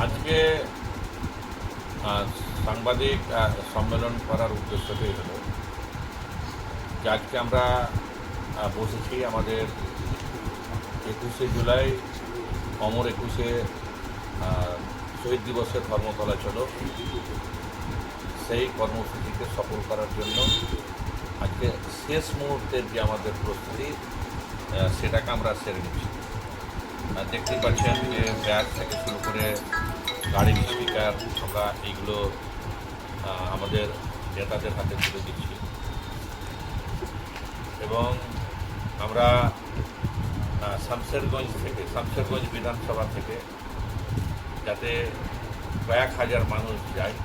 আজকে সাংবাদিক সম্মেলন করার উদ্দেশ্যটাই হলো যে আজকে আমরা বসেছি আমাদের 21শে জুলাই অমর 21শে শহীদ দিবসের ধর্মতলা চলো সেই কর্মসূচিকে সফল করার জন্য আজকে শেষ মুহূর্তের যে আমাদের প্রস্তুতি সেটাকে আমরা সেরে নিচ্ছি। দেখতেই পাচ্ছেন যে ব্যাগ থেকে শুরু করে গাড়ির স্পিকার আমরা এইগুলো আমাদের নেতাদের হাতে তুলে দিচ্ছি এবং আমরা শামশেরগঞ্জ বিধানসভা থেকে যাতে কয়েক হাজার মানুষ যায়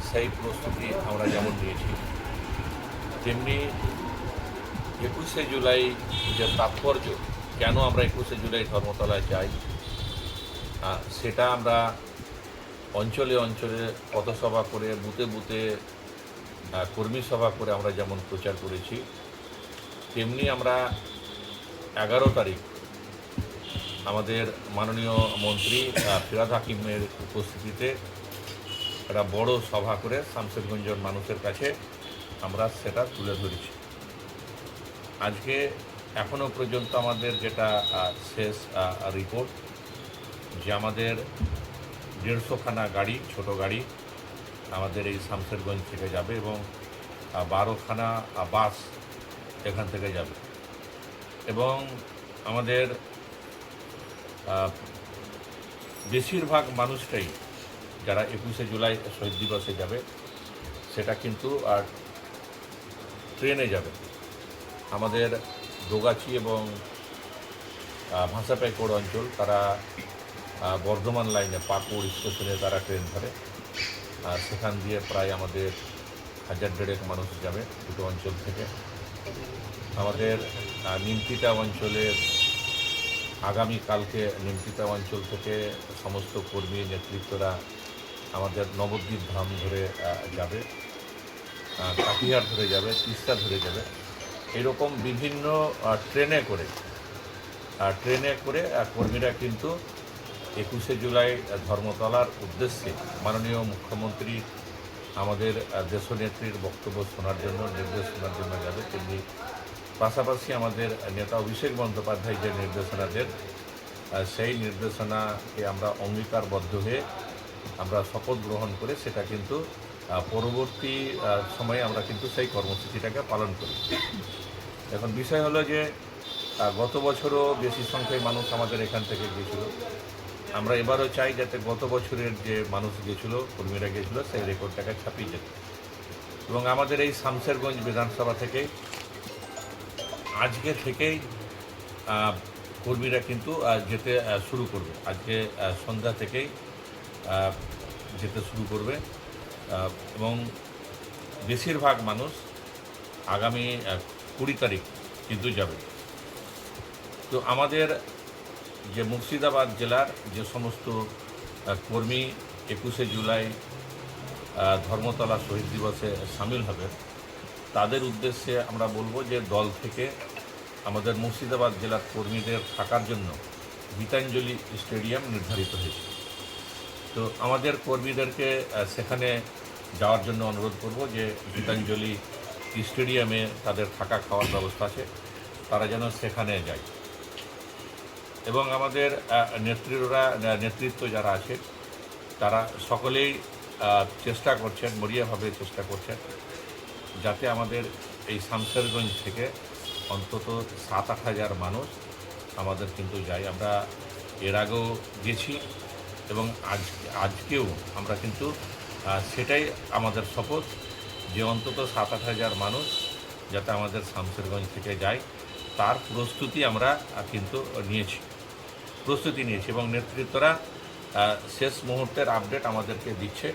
সেই প্রস্তুতি আমরা যেমন নিয়েছি, তেমনি 21শে জুলাই যে তাৎপর্য, কেন আমরা 21শে জুলাই ধর্মতলায় যাই, সেটা আমরা অঞ্চলে অঞ্চলে পথসভা করে বুথে বুথে কর্মী সভা করে আমরা যেমন প্রচার করেছি, তেমনি আমরা 11 তারিখ আমাদের মাননীয় মন্ত্রী ফিরহাদ হাকিমের উপস্থিতিতে একটা বড় সভা করে শামশেরগঞ্জের মানুষের কাছে আমরা সেটা তুলে ধরেছি। আজকে এখনও পর্যন্ত আমাদের যেটা শেষ রিপোর্ট, যে আমাদের 150খানা গাড়ি, ছোট গাড়ি আমাদের এই শামশেরগঞ্জ থেকে যাবে এবং 12খানা বাস এখান থেকে যাবে এবং আমাদের বেশিরভাগ মানুষটাই যারা 21শে জুলাই শহীদ দিবসে যাবে সেটা কিন্তু আর ট্রেনে যাবে। আমাদের দোগাছি এবং ভাষাপাইকোড় অঞ্চল, তারা বর্ধমান লাইনে পাকুড় স্টেশনে তারা ট্রেন ধরে, সেখান দিয়ে প্রায় আমাদের 1000-1500 মানুষ যাবে দুটো অঞ্চল থেকে। আমাদের নিমতিতা অঞ্চলের আগামীকালকে নিমতিতা অঞ্চল থেকে সমস্ত কর্মী নেতৃত্বরা আমাদের নবদ্বীপ ধাম ধরে যাবে, কাটিহার ধরে যাবে, তিস্তা ধরে যাবে, এরকম বিভিন্ন ট্রেনে করে কর্মীরা কিন্তু 21শে জুলাই ধর্মতলার উদ্দেশ্যে মাননীয় মুখ্যমন্ত্রী আমাদের দেশনেত্রীর বক্তব্য শোনার জন্য, নির্দেশ শোনার জন্য যাবে। তেমনি পাশাপাশি আমাদের নেতা অভিষেক বন্দ্যোপাধ্যায় যে নির্দেশনা দেন, সেই নির্দেশনাকে আমরা অঙ্গীকারবদ্ধ হয়ে আমরা শপথ গ্রহণ করে সেটা কিন্তু পরবর্তী সময়ে আমরা কিন্তু সেই কর্মসূচিটাকে পালন করি। এখন বিষয় হলো যে গত বছরও বেশি সংখ্যায় মানুষ আমাদের এখান থেকে গিয়েছিল। আমরা এবারও চাই যাতে গত বছরের যে মানুষ গিয়েছিল, কর্মীরা গিয়েছিল, সেই রেকর্ডটাকে ছাপিয়ে যেত এবং আমাদের এই শামশেরগঞ্জ বিধানসভা থেকে আজকে থেকেই কর্মীরা কিন্তু যেতে শুরু করবে। আজকে সন্ধ্যা থেকেই যেতে শুরু করবে এবং বেশিরভাগ মানুষ আগামী 20 তারিখ কিন্তু যাবে। তো আমাদের যে মুর্শিদাবাদ জেলার যে সমস্ত কর্মী 21শে জুলাই ধর্মতলা শহীদ দিবসে সামিল হবে, তাদের উদ্দেশ্যে আমরা বলবো যে দল থেকে আমাদের মুর্শিদাবাদ জেলার কর্মীদের থাকার জন্য গীতাঞ্জলি স্টেডিয়াম নির্ধারিত হয়েছে। তো আমাদের কর্মীদেরকে সেখানে যাওয়ার জন্য অনুরোধ করব যে গীতাঞ্জলি স্টেডিয়ামে তাদের থাকা খাওয়ার ব্যবস্থা আছে, তারা যেন সেখানে যায় এবং আমাদের নেতৃত্ব যারা আছে তারা সকলেই চেষ্টা করছেন, মরিয়াভাবে চেষ্টা করছেন যাতে আমাদের এই শামশেরগঞ্জ থেকে অন্তত 7-8 হাজার মানুষ আমাদের কিন্তু যায়। আমরা এর আগেও গেছি এবং আজকেও আমরা কিন্তু সেটাই আমাদের শপথ যে অন্তত 7-8 হাজার মানুষ যাতে আমাদের শামশেরগঞ্জ থেকে যায়, তার প্রস্তুতি আমরা কিন্তু প্রস্তুতি নিয়েছি এবং নেতৃত্বরা শেষ মুহূর্তের আপডেট আমাদেরকে দিচ্ছে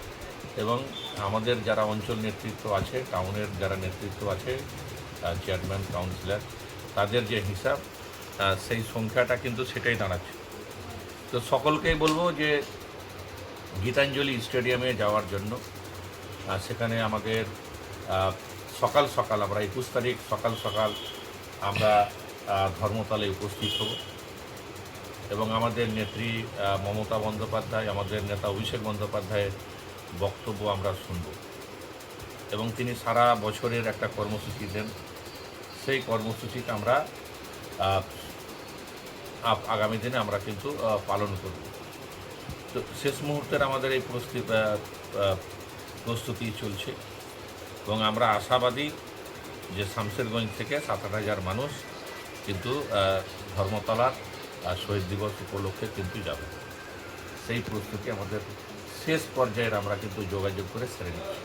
এবং আমাদের যারা অঞ্চল নেতৃত্ব আছে, টাউনের যারা নেতৃত্ব আছে, চেয়ারম্যান, কাউন্সিলর, তাদের যে হিসাব, সেই সংখ্যাটা কিন্তু সেটাই দাঁড়াচ্ছে। তো সকলকেই বলবো যে গীতাঞ্জলি স্টেডিয়ামে যাওয়ার জন্য সেখানে আমাদের সকাল সকাল আমরা 21 তারিখ সকাল সকাল আমরা ধর্মতলায় উপস্থিত হব এবং আমাদের নেত্রী মমতা বন্দ্যোপাধ্যায়, আমাদের নেতা অভিষেক বন্দ্যোপাধ্যায়ের বক্তব্য আমরা শুনব এবং তিনি সারা বছরের একটা কর্মসূচি দেন। সেই কর্মসূচিটা আমরা আগামী দিনে আমরা কিন্তু পালন করব। তো শেষ মুহূর্তের আমাদের এই প্রস্তুতি চলছে এবং আমরা আশাবাদী যে শামশেরগঞ্জ থেকে 7-8 হাজার মানুষ কিন্তু ধর্মতলার শহীদ দিবস উপলক্ষে কিন্তু যাবে। সেই প্রস্তুতি আমাদের শেষ পর্যায়ের আমরা কিন্তু যোগাযোগ করে সেরে নিচ্ছি।